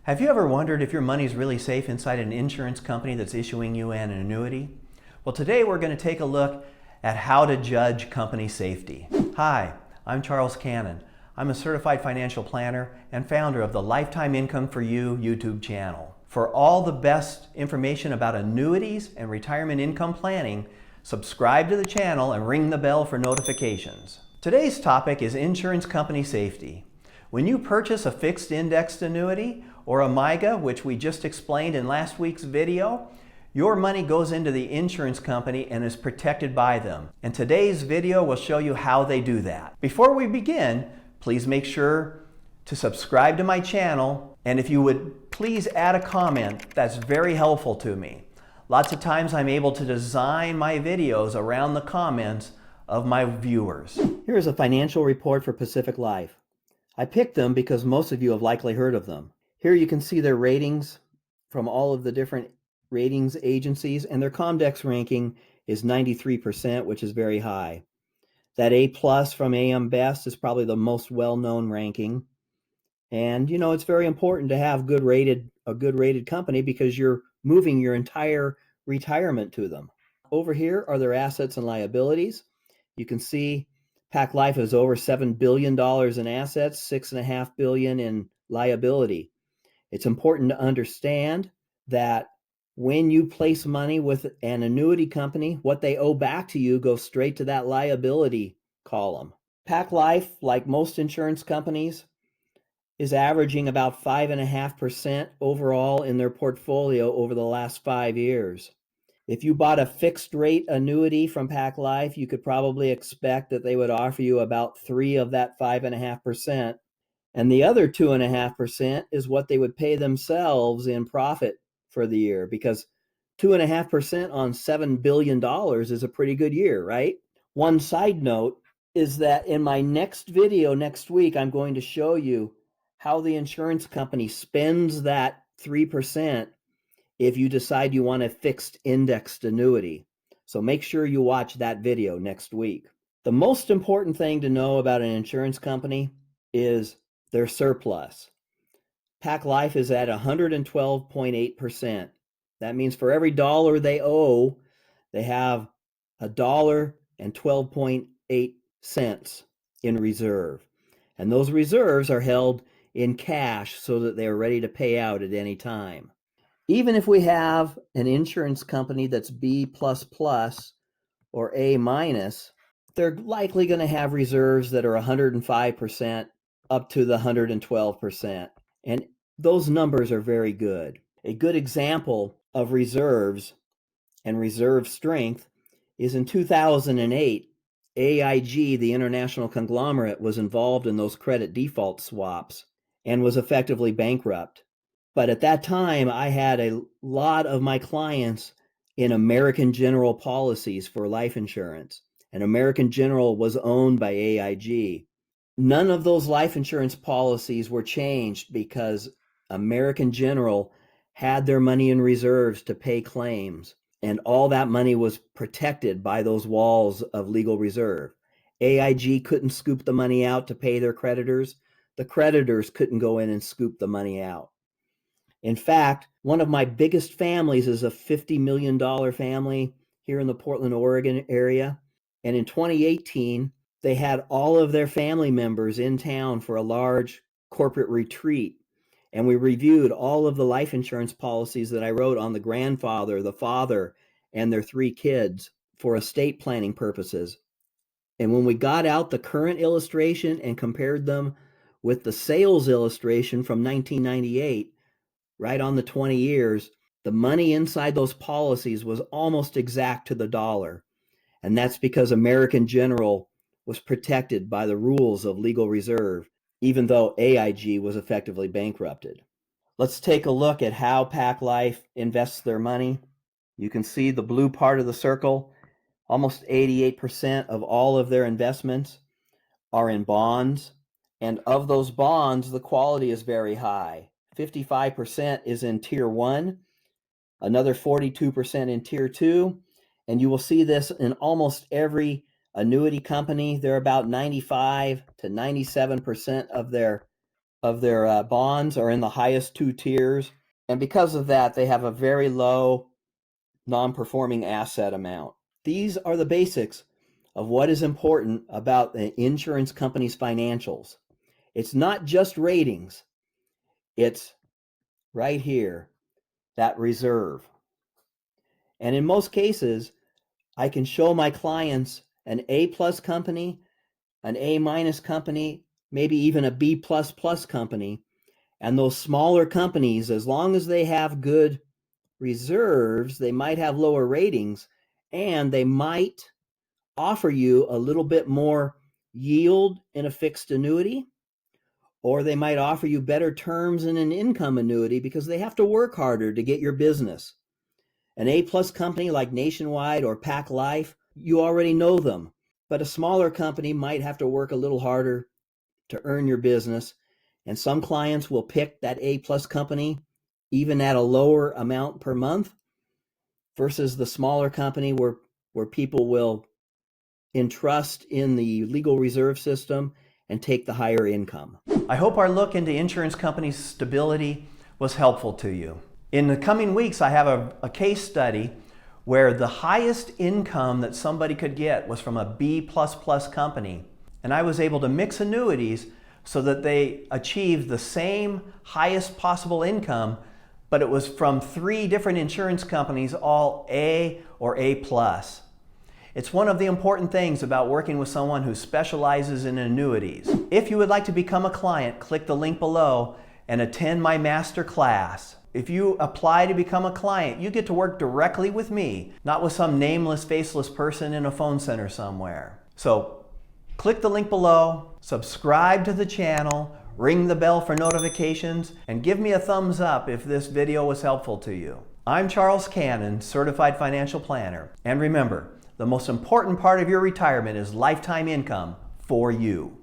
Have you ever wondered if your money is really safe inside an insurance company that's issuing you an annuity? Well, today we're going to take a look at how to judge company safety. Hi, I'm Charles Cannon. I'm a certified financial planner and founder of the Lifetime Income for You YouTube channel. For all the best information about annuities and retirement income planning, subscribe to the channel and ring the bell for notifications. Today's topic is insurance company safety. When you purchase a fixed indexed annuity or a MYGA, which we just explained in last week's video, your money goes into the insurance company and is protected by them. And today's video will show you how they do that. Before we begin, please make sure to subscribe to my channel, and if you would please add a comment, that's very helpful to me. Lots of times I'm able to design my videos around the comments of my viewers. Here's a financial report for Pacific Life. I picked them because most of you have likely heard of them. Here you can see their ratings from all of the different ratings agencies, and their Comdex ranking is 93%, which is very high. That A+ from AM Best is probably the most well-known ranking. And you know, it's very important to have a good rated company because you're moving your entire retirement to them. Over here are their assets and liabilities. You can see Pac Life has over $7 billion in assets, $6.5 billion in liability. It's important to understand that when you place money with an annuity company, what they owe back to you goes straight to that liability column. Pac Life, like most insurance companies, is averaging about 5.5% overall in their portfolio over the last 5 years. If you bought a fixed rate annuity from Pac Life, you could probably expect that they would offer you about 3 of that 5.5%. And the other 2.5% is what they would pay themselves in profit for the year, because 2.5% on $7 billion is a pretty good year, right? One side note is that in my next video next week, I'm going to show you how the insurance company spends that 3% if you decide you want a fixed indexed annuity. So make sure you watch that video next week. The most important thing to know about an insurance company is their surplus. Pac Life is at 112.8%. That means for every dollar they owe, they have $1.12.8 in reserve. And those reserves are held in cash so that they are ready to pay out at any time. Even if we have an insurance company that's B++ or A-, they're likely going to have reserves that are 105% up to the 112%. And those numbers are very good. A good example of reserves and reserve strength is in 2008, AIG, the international conglomerate, was involved in those credit default swaps and was effectively bankrupt. But at that time, I had a lot of my clients in American General policies for life insurance, and American General was owned by AIG. None of those life insurance policies were changed because American General had their money in reserves to pay claims, and all that money was protected by those walls of legal reserve. AIG couldn't scoop the money out to pay their creditors. The creditors couldn't go in and scoop the money out. In fact, one of my biggest families is a $50 million family here in the Portland, Oregon area. And in 2018, they had all of their family members in town for a large corporate retreat. And we reviewed all of the life insurance policies that I wrote on the grandfather, the father, and their 3 kids for estate planning purposes. And when we got out the current illustration and compared them with the sales illustration from 1998, right on the 20 years, the money inside those policies was almost exact to the dollar. And that's because American General was protected by the rules of legal reserve, even though AIG was effectively bankrupted. Let's take a look at how Pac Life invests their money. You can see the blue part of the circle. Almost 88% of all of their investments are in bonds. And of those bonds, the quality is very high. 55% is in Tier 1, another 42% in Tier 2, and you will see this in almost every annuity company. They're about 95 to 97% of their of their bonds are in the highest two tiers. And because of that, they have a very low non-performing asset amount. These are the basics of what is important about the insurance company's financials. It's not just ratings. It's right here, that reserve. And in most cases, I can show my clients an A+ company, an A- company, maybe even a B++ company. And those smaller companies, as long as they have good reserves, they might have lower ratings, and they might offer you a little bit more yield in a fixed annuity, or they might offer you better terms in an income annuity because they have to work harder to get your business. An A+ company like Nationwide or Pac Life, you already know them, but a smaller company might have to work a little harder to earn your business. And some clients will pick that A+ company even at a lower amount per month versus the smaller company where people will entrust in the legal reserve system and take the higher income. I hope our look into insurance companies' stability was helpful to you. In the coming weeks, I have a case study where the highest income that somebody could get was from a B++ company. And I was able to mix annuities so that they achieved the same highest possible income, but it was from 3 different insurance companies, all A or A+. It's one of the important things about working with someone who specializes in annuities. If you would like to become a client, click the link below and attend my Masterclass. If you apply to become a client, you get to work directly with me, not with some nameless, faceless person in a phone center somewhere. So click the link below, subscribe to the channel, ring the bell for notifications, and give me a thumbs up if this video was helpful to you. I'm Charles Cannon, Certified Financial Planner. And remember, the most important part of your retirement is lifetime income for you.